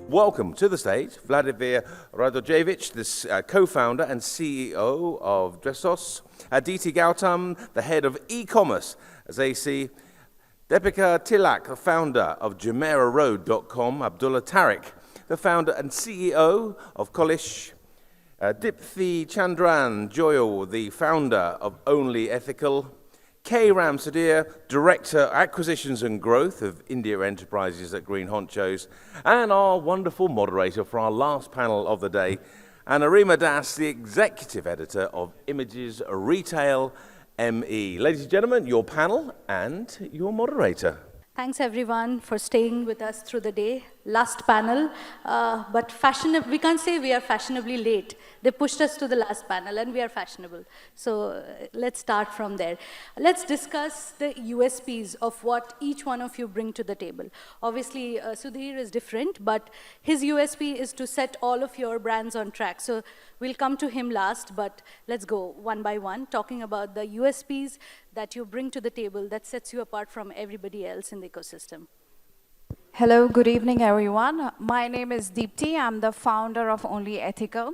welcome to the stage 𝗟𝗶𝗳𝗲𝗲𝗀𝗏, the co-founder and CEO of 𝗟𝗏𝗃𝗄𝗃, Aditi Gautam, the head of e-commerce, 𝗟𝗶𝗳𝗃𝗄𝗃, Deepika Tilak, the founder of 𝗟𝗏𝗃𝗄𝗃, Abdullah Tariq, the founder and CEO of 𝗟𝗏𝗃𝗄𝗃, 𝗟𝗏𝗃𝗀𝗃𝐺𝗀𝗄𝗃, the founder of Only Ethical, Ram Sudhir, Director Acquisitions and Growth of India Enterprises at GreenHonchos, and our wonderful moderator for our last panel of the day, and Arima Das, the Executive Editor of Images Retail ME. Ladies and gentlemen, your panel and your moderator. Thanks everyone for staying with us through the day. Last panel, but we can't say we are fashionably late. They pushed us to the last panel and we are fashionable. So let's start from there. Let's discuss the USPs of what each one of you bring to the table. Obviously, Sudhir is different, but his USP is to set all of your brands on track. So we'll come to him last, but let's go one by one, talking about the USPs that you bring to the table that sets you apart from everybody else in the ecosystem. Hello, good evening, everyone. My name is Deepti. I'm the founder of Only Ethical.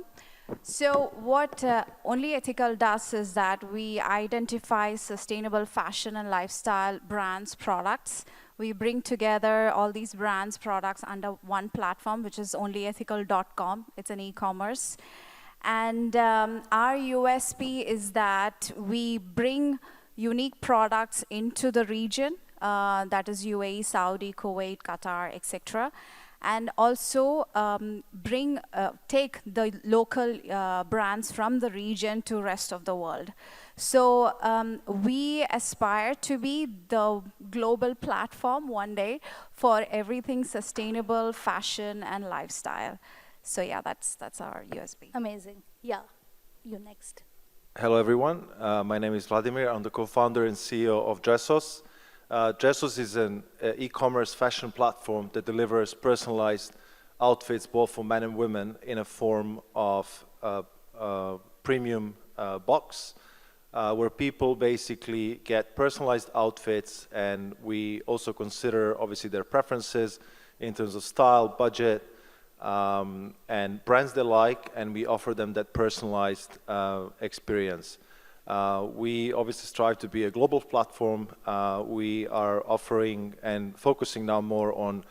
So what Only Ethical does is that we identify sustainable fashion and lifestyle brands, products. We bring together all these brands, products under one platform, which is onlyethical.com. It's an e-commerce. And our USP is that we bring unique products into the region, that is UAE, Saudi, Kuwait, Qatar, etc. And also take the local brands from the region to rest of the world. So we aspire to be the global platform one day for everything sustainable, fashion, and lifestyle. So yeah, that's our USP. Amazing. Yeah, you next. Hello everyone, my name is Vladimir. I'm the co-founder and CEO of 𝗟𝗏𝗃𝗄𝗃. 𝗟𝗏𝗃𝗃 is an e-commerce fashion platform that delivers personalized outfits both for men and women in a form of premium box where people basically get personalized outfits, and we also consider obviously their preferences in terms of style, budget, and brands they like, and we offer them that personalized experience. We obviously strive to be a global platform. We are offering and focusing now more on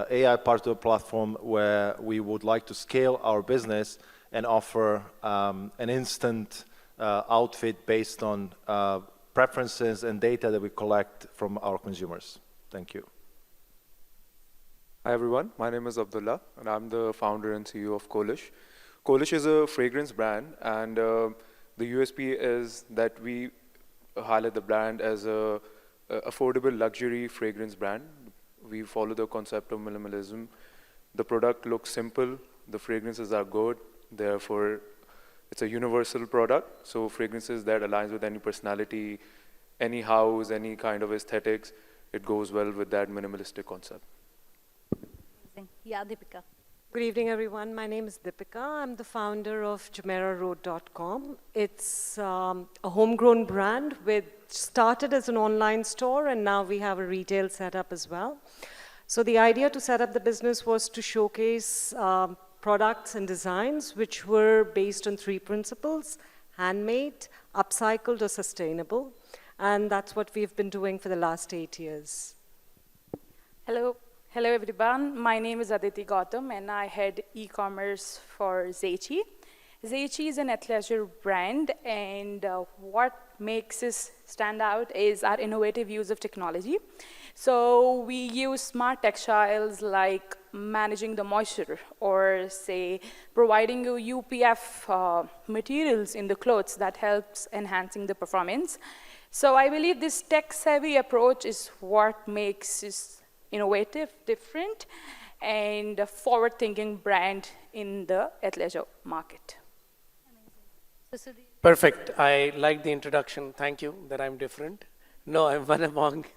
AI part of the platform, where we would like to scale our business and offer an instant outfit based on preferences and data that we collect from our consumers. Thank you. Hi everyone, my name is Abdullah and I'm the founder and CEO of 𝗟𝗏𝗃𝗄𝗃. 𝗟𝗏𝗃 is a fragrance brand, and the USP is that we highlight the brand as a affordable luxury fragrance brand. We follow the concept of minimalism. The product looks simple, the fragrances are good, therefore it's a universal product. So fragrances that aligns with any personality, any house, any kind of aesthetics, it goes well with that minimalistic concept. Yeah, Deepika. Good evening, everyone. My name is Deepika. I'm the founder of 𝗟𝗏𝗃𝗄𝗃.com. It's a homegrown brand which started as an online store, and now we have a retail setup as well. So the idea to set up the business was to showcase products and designs which were based on three principles: handmade, upcycled, or sustainable. And that's what we've been doing for the last 8 years. Hello. Hello everyone, my name is Aditi Gautam and I head e-commerce for 𝗟𝗏𝗃𝗄𝗃. 𝗟𝗏𝗃𝗃 is an athleisure brand, and what makes us stand out is our innovative use of technology. So we use smart textiles like managing the moisture, or say providing you UPF materials in the clothes that helps enhancing the performance. So I believe this tech-savvy approach is what makes us innovative, different, and a forward-thinking brand in the athleisure market. Perfect. I like the introduction. Thank you that I'm different. No, I'm one among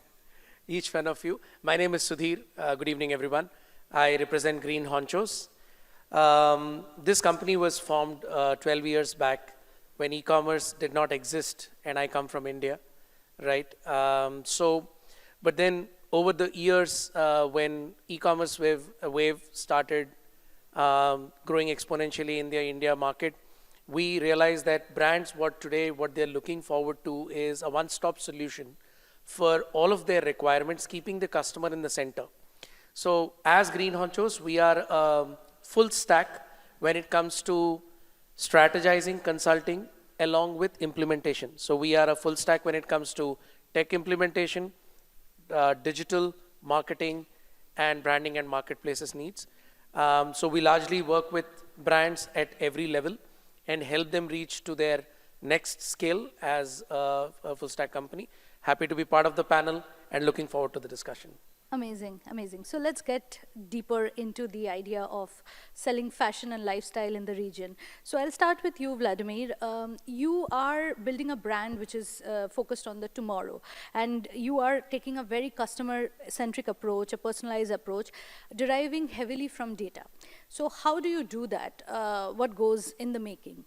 each one of you. My name is Sudhir. Good evening, everyone. I represent GreenHonchos. This company was formed 12 years back when e-commerce did not exist, and I come from India, right? But then over the years, when e-commerce wave started growing exponentially in the India market. We realize that brands what they're looking forward to is a one-stop solution for all of their requirements, keeping the customer in the center. So as GreenHonchos, we are full stack when it comes to strategizing, consulting, along with implementation. So we are a full stack when it comes to tech implementation, digital marketing, and branding and marketplaces needs. So we largely work with brands at every level and help them reach to their next scale as a full stack company. Happy to be part of the panel and looking forward to the discussion. Amazing, amazing. So let's get deeper into the idea of selling fashion and lifestyle in the region. So I'll start with you, Vladimir. You are building a brand which is focused on the tomorrow, and you are taking a very customer-centric approach, a personalized approach, deriving heavily from data. So how do you do that? What goes in the making?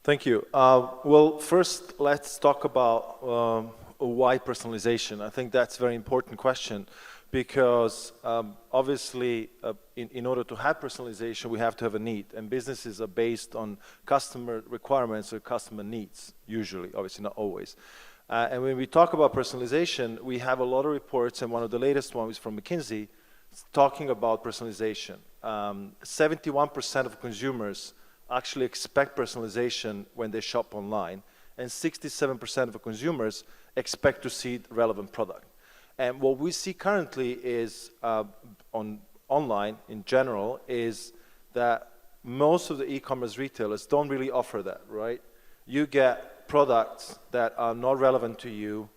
Thank you. Well, first, let's talk about why personalization. I think that's a very important question because obviously in order to have personalization, we have to have a need, and businesses are based on customer requirements or customer needs, usually, obviously not always. And when we talk about personalization, we have a lot of reports, and one of the latest ones is from McKinsey talking about personalization. 71% of consumers actually expect personalization when they shop online, and 67% of consumers expect to see relevant product. And what we see currently is online in general is that most of the e-commerce retailers don't really offer that, right? You get products that are not relevant to you.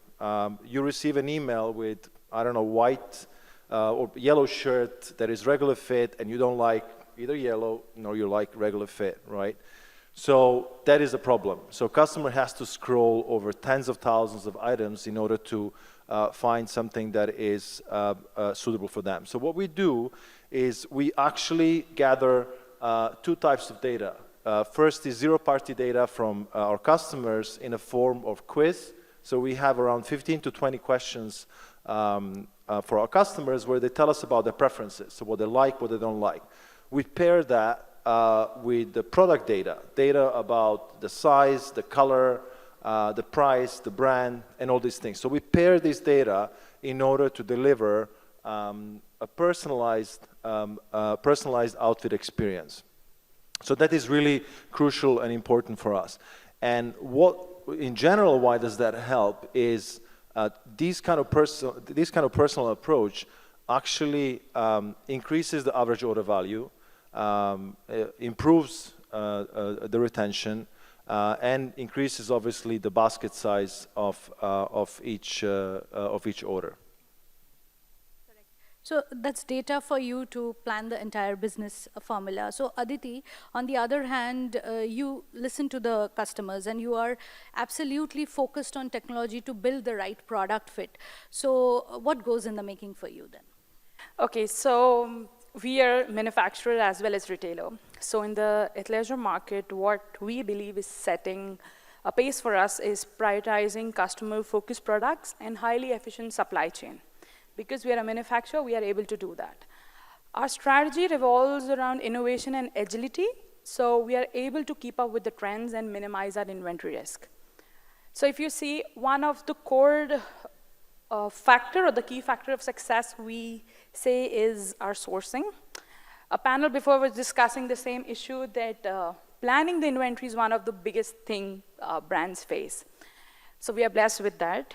You receive an email with, I don't know, white or yellow shirt that is regular fit, and you don't like either yellow nor you like regular fit, right? So that is a problem. So customer has to scroll over tens of thousands of items in order to find something that is suitable for them. So what we do is we actually gather two types of data. First is zero-party data from our customers in a form of quiz. So we have around 15 to 20 questions for our customers where they tell us about their preferences, so what they like, what they don't like. We pair that with the product data about the size, the color, the price, the brand, and all these things. So we pair this data in order to deliver a personalized outfit experience. So that is really crucial and important for us. And in general, why does that help is this kind of personal approach actually increases the average order value, improves the retention, and increases obviously the basket size of each order. So that's data for you to plan the entire business formula. So Aditi, on the other hand, you listen to the customers and you are absolutely focused on technology to build the right product fit. So what goes in the making for you then? Okay, so we are manufacturer as well as retailer. So in the athleisure market, what we believe is setting a pace for us is prioritizing customer-focused products and highly efficient supply chain. Because we are a manufacturer, we are able to do that. Our strategy revolves around innovation and agility, so we are able to keep up with the trends and minimize our inventory risk. So if you see, one of the core factor or the key factor of success we say is our sourcing. A panel before was discussing the same issue that planning the inventory is one of the biggest thing brands face. So we are blessed with that.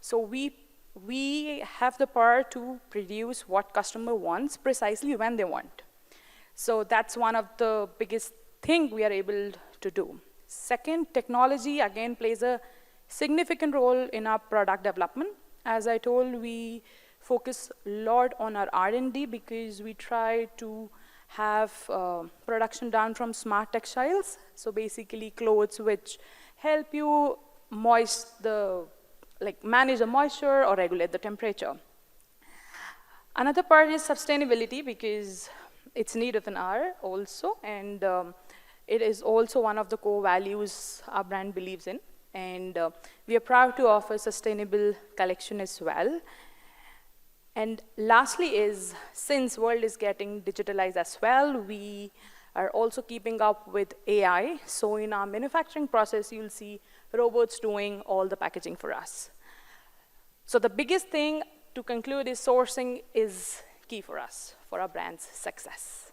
So we have the power to produce what customer wants precisely when they want. So that's one of the biggest thing we are able to do. Second, technology again plays a significant role in our product development. As I told, we focus a lot on our R&D because we try to have production done from smart textiles. So basically clothes which help you manage the moisture or regulate the temperature. Another part is sustainability because it's need of an hour also, and it is also one of the core values our brand believes in. And we are proud to offer sustainable collection as well. And lastly is, since world is getting digitalized as well, we are also keeping up with AI. So in our manufacturing process, you'll see robots doing all the packaging for us. So the biggest thing to conclude is sourcing is key for us, for our brand's success.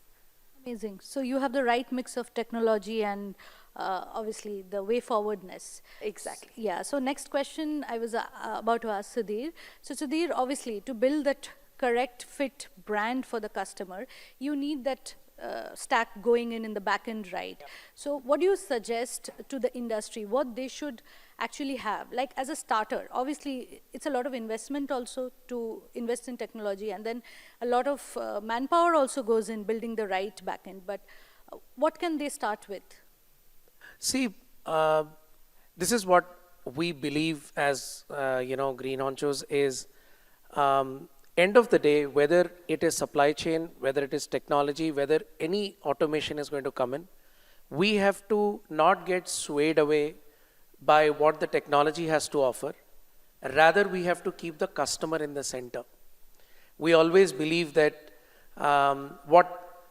Amazing. So you have the right mix of technology and obviously the way forwardness. Exactly. Yeah. So next question I was about to ask Sudhir. So Sudhir, obviously to build that correct fit brand for the customer, you need that stack going in the back end, right? Yeah. So what do you suggest to the industry, what they should actually have? Like as a starter, obviously it's a lot of investment also to invest in technology, and then a lot of manpower also goes in building the right back end, but what can they start with? See, this is what we believe as, GreenHonchos is, end of the day, whether it is supply chain, whether it is technology, whether any automation is going to come in, we have to not get swayed away by what the technology has to offer. Rather, we have to keep the customer in the center. We always believe that what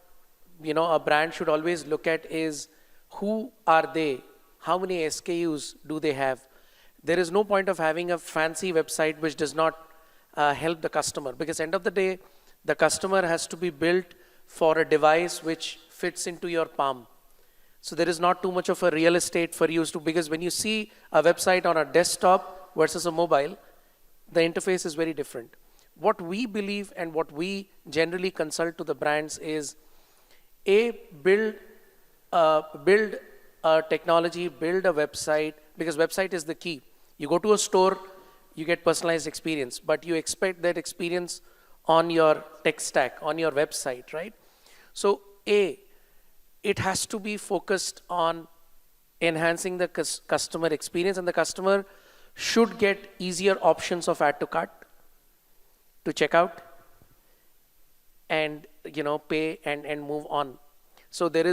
a brand should always look at is who are they, how many SKUs do they have. There is no point of having a fancy website which does not help the customer, because end of the day, the customer has to be built for a device which fits into your palm. So there is not too much of a real estate for you to, because when you see a website on a desktop versus a mobile, the interface is very different. What we believe and what we generally consult to the brands is, build a technology, build a website, because website is the key. You go to a store, you get personalized experience, but you expect that experience on your tech stack, on your website, right? So it has to be focused on enhancing the customer experience, and the customer should get easier options of add to cart, to check out, and pay and move on. So there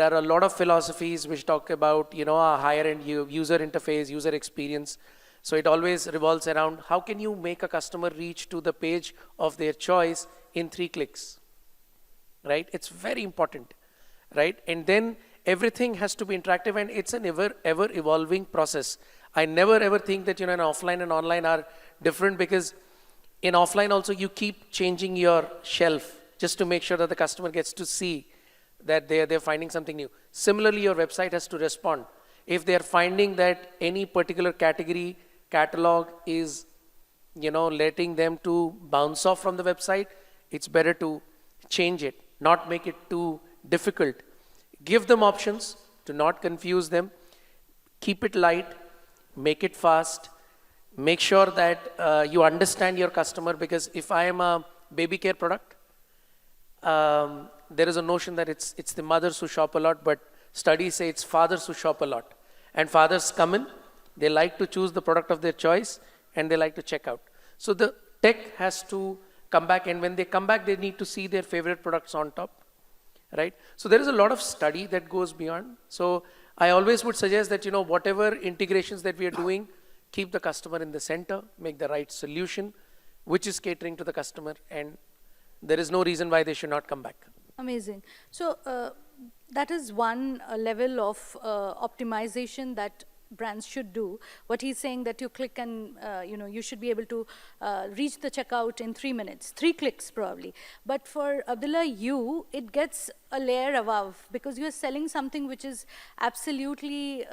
are a lot of philosophies which talk about a higher end user interface, user experience. So it always revolves around how can you make a customer reach to the page of their choice in 3 clicks, right? It's very important, right? And then everything has to be interactive, and it's an ever evolving process. I never ever think that an offline and online are different, because in offline also you keep changing your shelf just to make sure that the customer gets to see that they're finding something new. Similarly, your website has to respond. If they're finding that any particular category catalog is letting them to bounce off from the website, it's better to change it, not make it too difficult. Give them options, to not confuse them, keep it light, make it fast, make sure that you understand your customer, because if I am a baby care product, there is a notion that it's the mothers who shop a lot, but studies say it's fathers who shop a lot. And fathers come in, they like to choose the product of their choice, and they like to check out. So the tech has to come back, and when they come back, they need to see their favorite products on top, right? So there is a lot of study that goes beyond. So I always would suggest that, whatever integrations that we are doing, keep the customer in the center, make the right solution, which is catering to the customer, and there is no reason why they should not come back. Amazing. So that is one level of optimization that brands should do. What he's saying, that you click and you should be able to reach the checkout in 3 minutes, 3 clicks probably. But for 𝗟𝗏𝗧𝗏, it gets a layer above, because you're selling something which is absolutely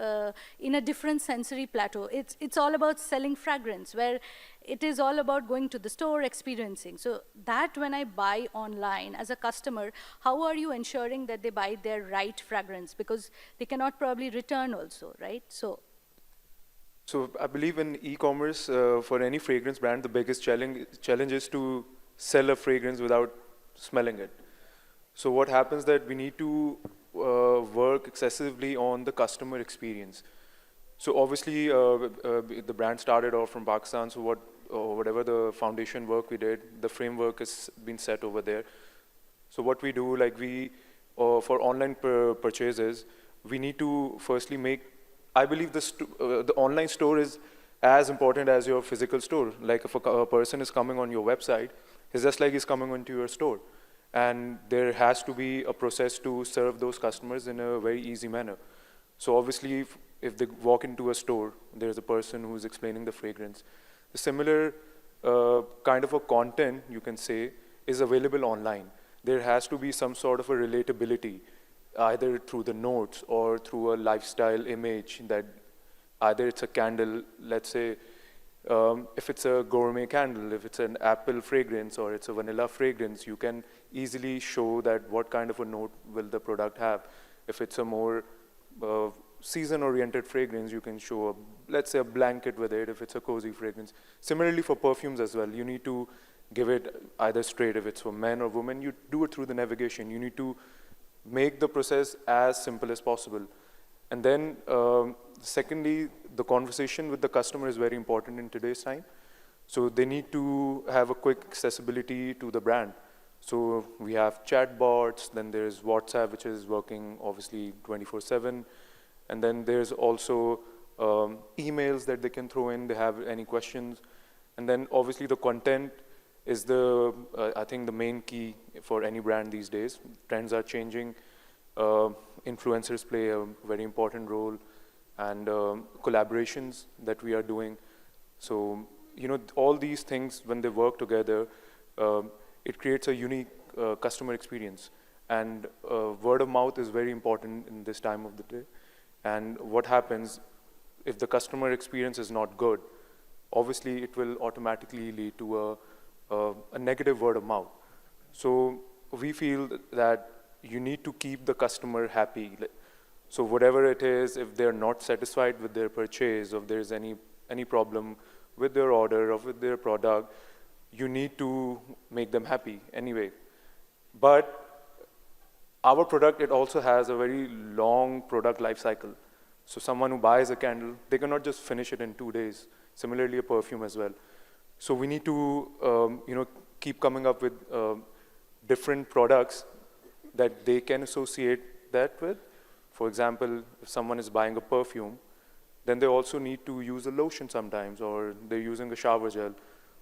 in a different sensory plateau. It's all about selling fragrance, where it is all about going to the store, experiencing. So that when I buy online as a customer, how are you ensuring that they buy their right fragrance? Because they cannot probably return also, right? So I believe in e-commerce, for any fragrance brand, the biggest challenge is to sell a fragrance without smelling it. So what happens that we need to work excessively on the customer experience. So obviously, the brand started off from Pakistan, so whatever the foundation work we did, the framework has been set over there. So what we do, like for online purchases, we need to firstly make, I believe the online store is as important as your physical store. Like if a person is coming on your website, it's just like he's coming onto your store. And there has to be a process to serve those customers in a very easy manner. So obviously, if they walk into a store, there's a person who's explaining the fragrance. The similar kind of a content, you can say, is available online. There has to be some sort of a relatability, either through the notes or through a lifestyle image that either it's a candle, let's say, if it's a gourmet candle, if it's an apple fragrance or it's a vanilla fragrance, you can easily show that what kind of a note will the product have. If it's a more season-oriented fragrance, you can show, let's say, a blanket with it if it's a cozy fragrance. Similarly for perfumes as well, you need to give it either straight, if it's for men or women, you do it through the navigation. You need to make the process as simple as possible. And then, secondly, the conversation with the customer is very important in today's time. So they need to have a quick accessibility to the brand. So we have chatbots, then there's WhatsApp, which is working obviously 24/7. And then there's also emails that they can throw in, they have any questions. And then obviously the content is I think the main key for any brand these days. Trends are changing. Influencers play a very important role, and collaborations that we are doing. So, all these things, when they work together, it creates a unique customer experience. And word of mouth is very important in this time of the day. And what happens if the customer experience is not good? Obviously, it will automatically lead to a negative word of mouth. So we feel that you need to keep the customer happy. So whatever it is, if they're not satisfied with their purchase, or if there's any problem with their order or with their product, you need to make them happy anyway. But our product, it also has a very long product life cycle. So someone who buys a candle, they cannot just finish it in 2 days. Similarly, a perfume as well. So we need to keep coming up with different products that they can associate that with. For example, if someone is buying a perfume, then they also need to use a lotion sometimes, or they're using a shower gel.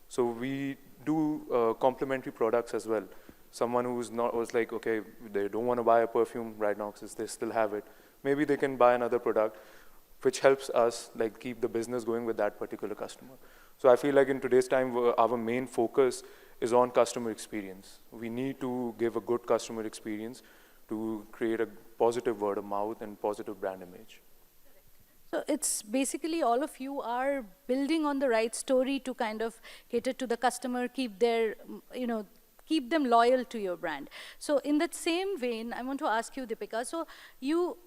So we do complementary products as well. Someone was like, okay, they don't want to buy a perfume right now because they still have it. Maybe they can buy another product, which helps us keep the business going with that particular customer. So I feel like in today's time, our main focus is on customer experience. We need to give a good customer experience to create a positive word of mouth and positive brand image. So it's basically all of you are building on the right story to kind of cater to the customer, keep them loyal to your brand. So in that same vein, I want to ask you, Deepika, so you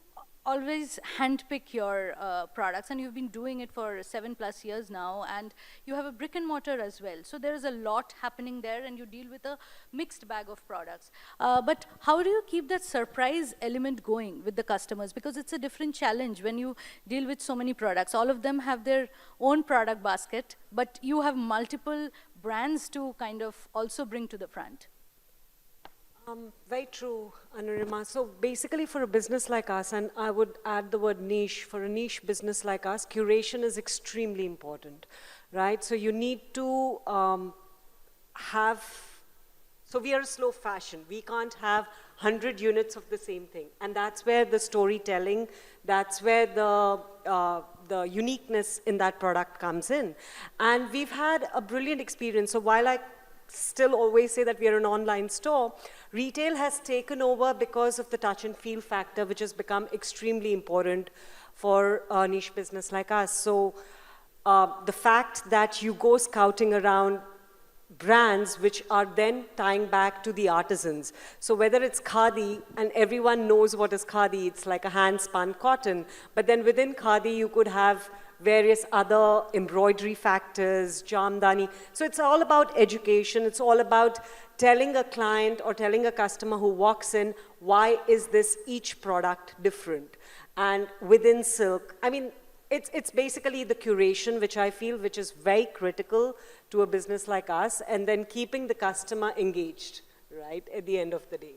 always handpick your products, and you've been doing it for 7+ years now, and you have a brick and mortar as well. So there is a lot happening there, and you deal with a mixed bag of products. But how do you keep that surprise element going with the customers? Because it's a different challenge when you deal with so many products. All of them have their own product basket, but you have multiple brands to kind of also bring to the front. Very true, Anurima. So basically for a business like us, and I would add the word niche, for a niche business like us, curation is extremely important, right? So you need to so we are a slow fashion. We can't have 100 units of the same thing. And that's where the storytelling, that's where the uniqueness in that product comes in. And we've had a brilliant experience. So while I still always say that we are an online store, retail has taken over because of the touch and feel factor, which has become extremely important for a niche business like us. So the fact that you go scouting around brands which are then tying back to the artisans. So whether it's khadi, and everyone knows what is khadi, it's like a hand-spun cotton, but then within khadi you could have various other embroidery factors, jamdani. So it's all about education. It's all about telling a client or telling a customer who walks in, why is this each product different? And within silk, I mean, it's basically the curation, which I feel, which is very critical to a business like us, and then keeping the customer engaged, right, at the end of the day.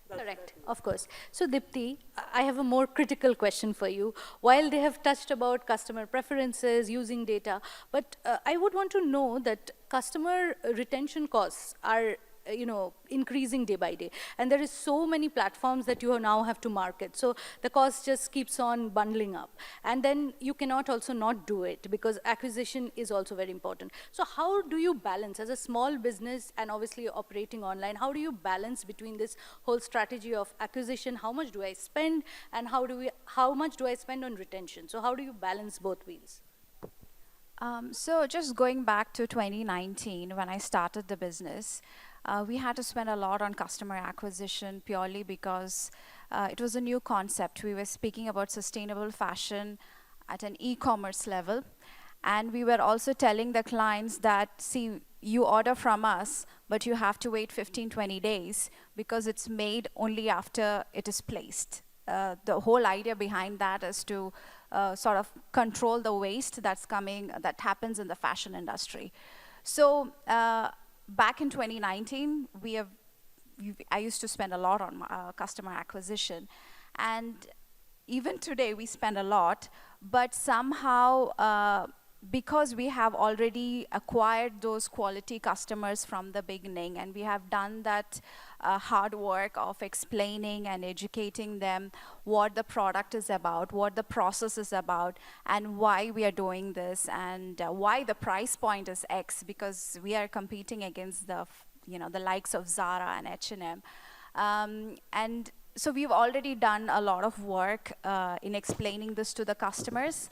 Correct, of course. So Deepti, I have a more critical question for you. While they have touched about customer preferences, using data, but I would want to know that customer retention costs are increasing day by day. And there is so many platforms that you now have to market. So the cost just keeps on bundling up. And then you cannot also not do it because acquisition is also very important. So how do you balance as a small business and obviously operating online, how do you balance between this whole strategy of acquisition, how much do I spend, and how much do I spend on retention? So how do you balance both wheels? So just going back to 2019, when I started the business, we had to spend a lot on customer acquisition purely because it was a new concept. We were speaking about sustainable fashion at an e-commerce level. And we were also telling the clients that, see, you order from us, but you have to wait 15, 20 days because it's made only after it is placed. The whole idea behind that is to sort of control the waste that happens in the fashion industry. So back in 2019, I used to spend a lot on customer acquisition. And even today, we spend a lot, but somehow, because we have already acquired those quality customers from the beginning, and we have done that hard work of explaining and educating them what the product is about, what the process is about, and why we are doing this, and why the price point is X, because we are competing against the likes of Zara and H&M. And so we've already done a lot of work in explaining this to the customers.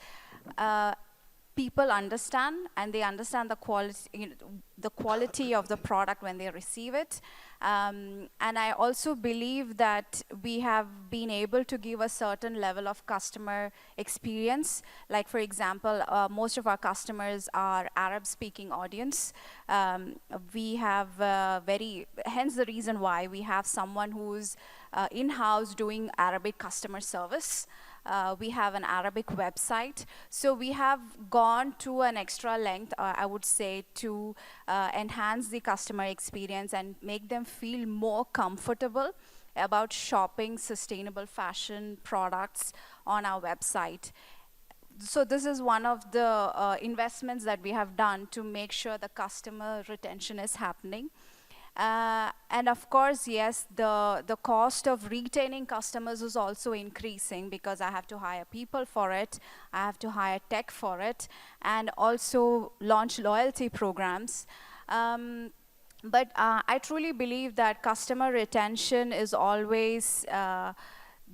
People understand, and they understand the quality of the product when they receive it. And I also believe that we have been able to give a certain level of customer experience. Like, for example, most of our customers are Arab-speaking audience. We have hence the reason why we have someone who's in-house doing Arabic customer service. We have an Arabic website. So we have gone to an extra length, I would say, to enhance the customer experience and make them feel more comfortable about shopping sustainable fashion products on our website. So this is one of the investments that we have done to make sure the customer retention is happening. And of course, yes, the cost of retaining customers is also increasing because I have to hire people for it, I have to hire tech for it, and also launch loyalty programs. But I truly believe that customer retention is always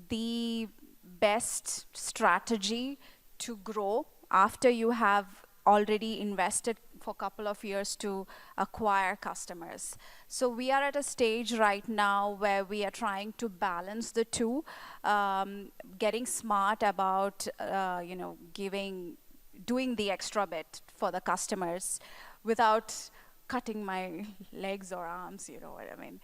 the best strategy to grow after you have already invested for a couple of years to acquire customers. So we are at a stage right now where we are trying to balance the two, getting smart about doing the extra bit for the customers without cutting my legs or arms, you know what I mean,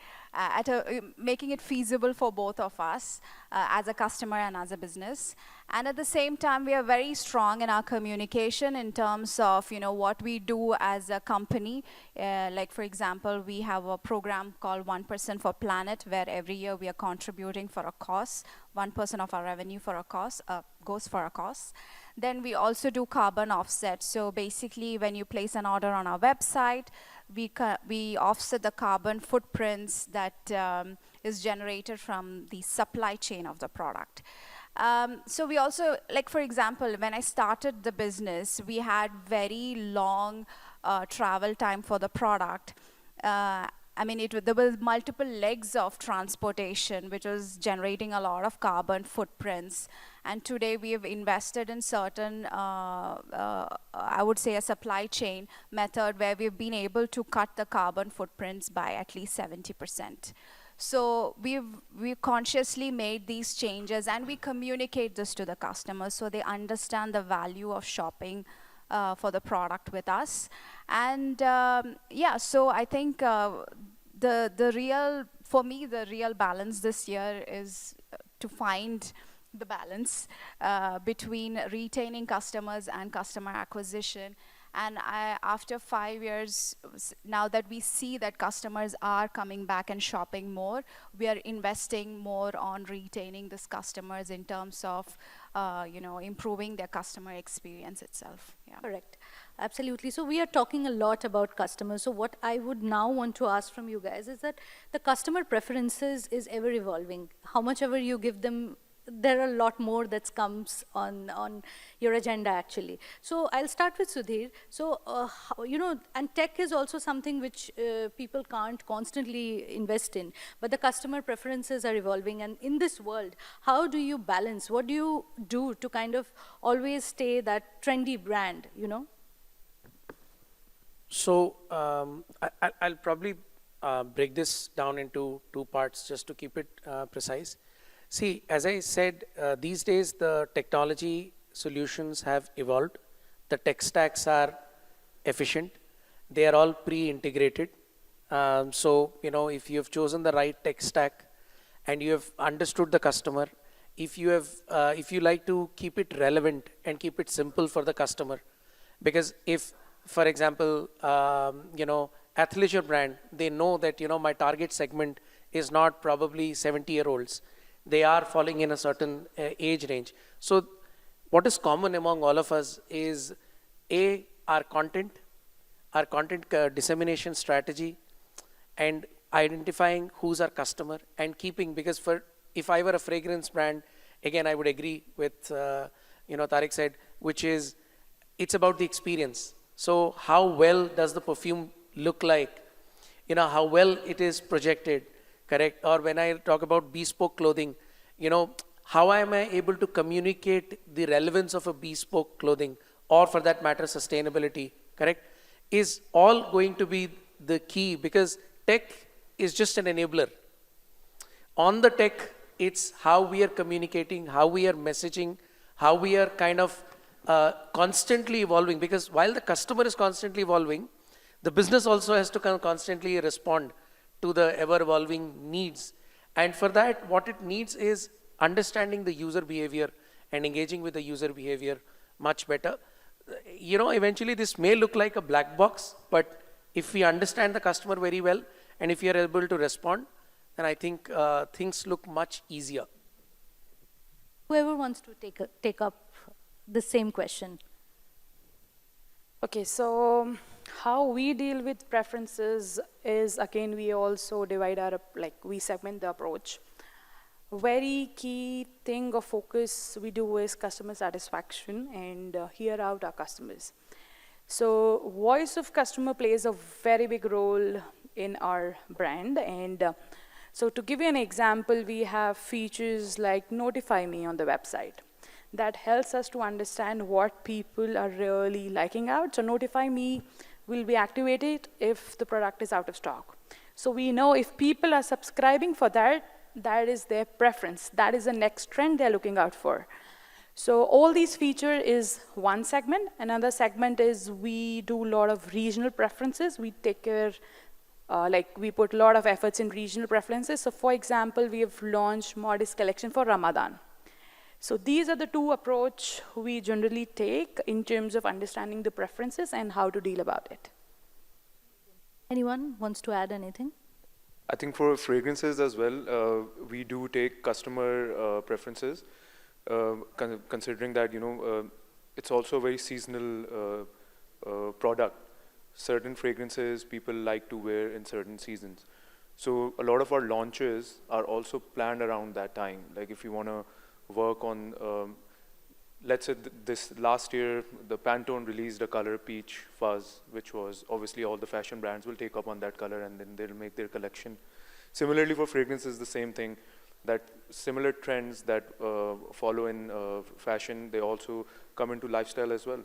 making it feasible for both of us as a customer and as a business. And at the same time, we are very strong in our communication in terms of what we do as a company. Like, for example, we have a program called 1% for Planet, where every year we are contributing for a cause. 1% of our revenue for a cause goes for a cause. Then we also do carbon offset. So basically, when you place an order on our website, we offset the carbon footprints that is generated from the supply chain of the product. So we also, like, for example, when I started the business, we had very long travel time for the product. I mean, there were multiple legs of transportation, which was generating a lot of carbon footprints. And today we have invested in certain, I would say, a supply chain method where we've been able to cut the carbon footprints by at least 70%. So we've consciously made these changes, and we communicate this to the customers so they understand the value of shopping for the product with us. And yeah, so I think for me, the real balance this year is to find the balance between retaining customers and customer acquisition. And after 5 years, now that we see that customers are coming back and shopping more, we are investing more on retaining these customers in terms of improving their customer experience itself. Yeah. Correct. Absolutely. So we are talking a lot about customers. So what I would now want to ask from you guys is that the customer preferences is ever evolving. How much ever you give them, there are a lot more that comes on your agenda actually. So I'll start with Sudhir. So, and tech is also something which people can't constantly invest in, but the customer preferences are evolving. And in this world, how do you balance? What do you do to kind of always stay that trendy brand, So I'll probably break this down into two parts just to keep it precise. See, as I said, these days the technology solutions have evolved. The tech stacks are efficient. They are all pre-integrated. So, if you have chosen the right tech stack and you have understood the customer, if you like to keep it relevant and keep it simple for the customer, because if, for example, athleisure brand, they know that, my target segment is not probably 70-year-olds. They are falling in a certain age range. So what is common among all of us is our content dissemination strategy, and identifying who's our customer and keeping, because if I were a fragrance brand, again, I would agree with, Tariq said, which is, it's about the experience. So how well does the perfume look like? How well it is projected, correct? Or when I talk about bespoke clothing, how am I able to communicate the relevance of a bespoke clothing, or for that matter, sustainability, correct? Is all going to be the key, because tech is just an enabler. On the tech, it's how we are communicating, how we are messaging, how we are kind of constantly evolving, because while the customer is constantly evolving, the business also has to constantly respond to the ever-evolving needs. And for that, what it needs is understanding the user behavior and engaging with the user behavior much better. Eventually this may look like a black box, but if we understand the customer very well, and if we are able to respond, then I think things look much easier. Whoever wants to take up the same question. Okay, so how we deal with preferences is, again, we also divide we segment the approach. Very key thing of focus we do is customer satisfaction and hear out our customers. So voice of customer plays a very big role in our brand. And so to give you an example, we have features like Notify Me on the website. That helps us to understand what people are really liking out. So Notify Me will be activated if the product is out of stock. So we know if people are subscribing for that, that is their preference. That is the next trend they're looking out for. So all these features is one segment. Another segment is we do a lot of regional preferences. We take care, we put a lot of efforts in regional preferences. So for example, we have launched modest collection for Ramadan. So these are the two approach we generally take in terms of understanding the preferences and how to deal about it. Anyone wants to add anything? I think for fragrances as well, we do take customer preferences, considering that, it's also a very seasonal product. Certain fragrances people like to wear in certain seasons. So a lot of our launches are also planned around that time. Like if you want to work on, let's say this last year, the Pantone released a color peach fuzz, which was obviously all the fashion brands will take up on that color and then they'll make their collection. Similarly for fragrances, the same thing, that similar trends that follow in fashion, they also come into lifestyle as well.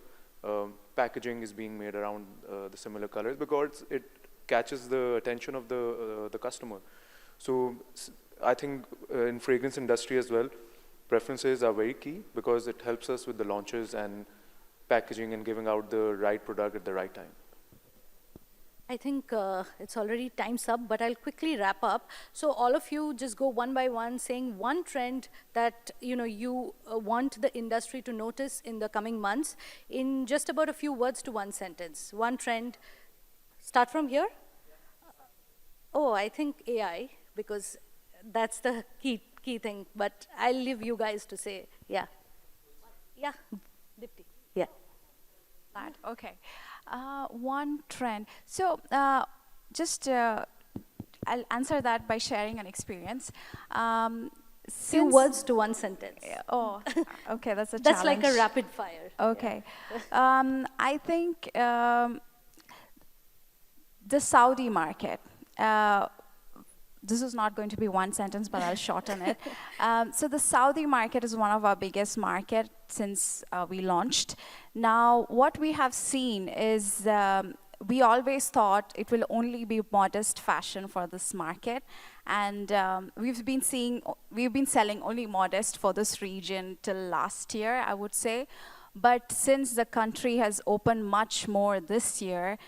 Packaging is being made around the similar colors because it catches the attention of the customer. So I think in fragrance industry as well, preferences are very key because it helps us with the launches and packaging and giving out the right product at the right time. I think it's already time's up, but I'll quickly wrap up. So all of you just go one by one, saying one trend that you want the industry to notice in the coming months in just about a few words to one sentence. One trend. Start from here. Oh, I think AI, because that's the key thing. But I'll leave you guys to say. Yeah. Yeah. Dipti. Yeah. That, okay. One trend. So I'll answer that by sharing an experience. Few words to one sentence. Oh, okay, that's a challenge. That's like a rapid fire. Okay. I think the Saudi market. This is not going to be one sentence, but I'll shorten it. So the Saudi market is one of our biggest markets since we launched. Now, what we have seen is we always thought it will only be modest fashion for this market. And we've been selling only modest for this region till last year, I would say. But since the country has opened much more this year,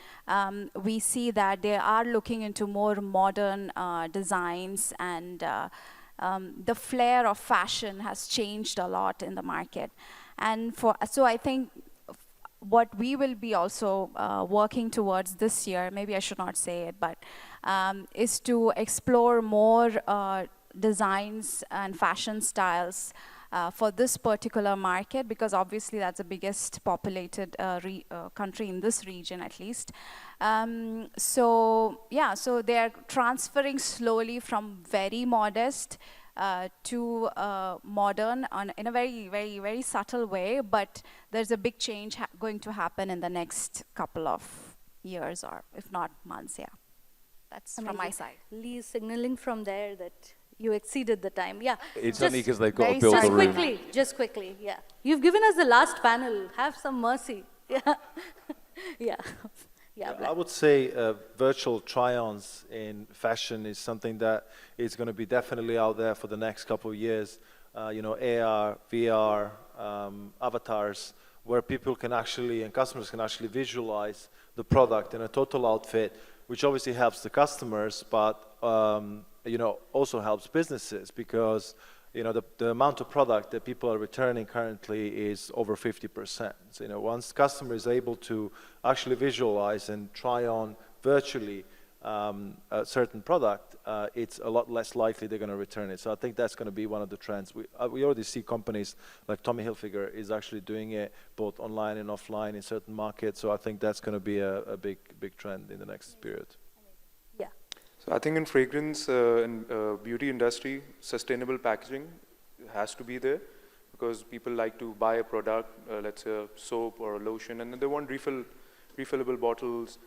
we see that they are looking into more modern designs, and the flair of fashion has changed a lot in the market. And so I think what we will be also working towards this year, maybe I should not say it, but is to explore more designs and fashion styles for this particular market, because obviously that's the biggest populated country in this region, at least. So they're transferring slowly from very modest to modern in a very, very, very subtle way, but there's a big change going to happen in the next couple of years, or if not months. Yeah, that's from my side. Lee is signaling from there that you exceeded the time. Yeah. It's only because they've got to build the room. Just quickly, yeah. You've given us the last panel. Have some mercy. Yeah. Yeah. Yeah. I would say virtual try-ons in fashion is something that is going to be definitely out there for the next couple of years. AR, VR, avatars, where people can actually, and customers can actually visualize the product in a total outfit, which obviously helps the customers, but also helps businesses, because the amount of product that people are returning currently is over 50%. So, once the customer is able to actually visualize and try on virtually a certain product, it's a lot less likely they're going to return it. So I think that's going to be one of the trends. We already see companies like Tommy Hilfiger is actually doing it both online and offline in certain markets. So I think that's going to be a big trend in the next period. So I think in fragrance and beauty industry, sustainable packaging has to be there, because people like to buy a product, let's say a soap or a lotion, and then they want refillable bottles.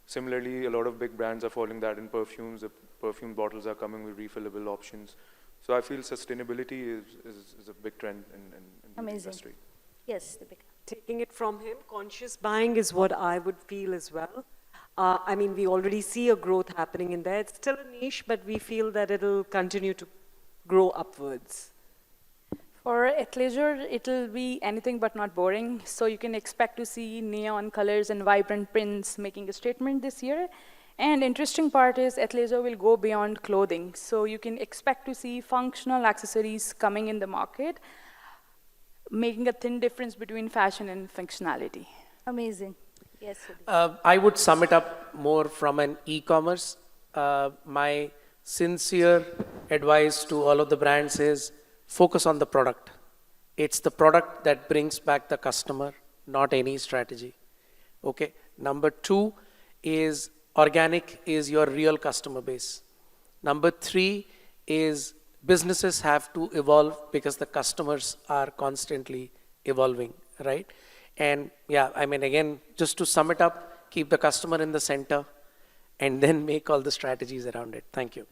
Similarly, a lot of big brands are following that in perfumes. The perfume bottles are coming with refillable options. So I feel sustainability is a big trend in the industry. Yes, Deepika. Taking it from him, conscious buying is what I would feel as well. I mean, we already see a growth happening in there. It's still a niche, but we feel that it'll continue to grow upwards. For athleisure, it'll be anything but not boring. So you can expect to see neon colors and vibrant prints making a statement this year. And interesting part is athleisure will go beyond clothing. So you can expect to see functional accessories coming in the market, making a thin difference between fashion and functionality. Amazing. Yes. I would sum it up more from an e-commerce. My sincere advice to all of the brands is focus on the product. It's the product that brings back the customer, not any strategy. Okay. Number 2 is organic is your real customer base. Number 3 is businesses have to evolve because the customers are constantly evolving, right? And yeah, I mean, again, just to sum it up, keep the customer in the center and then make all the strategies around it. Thank you.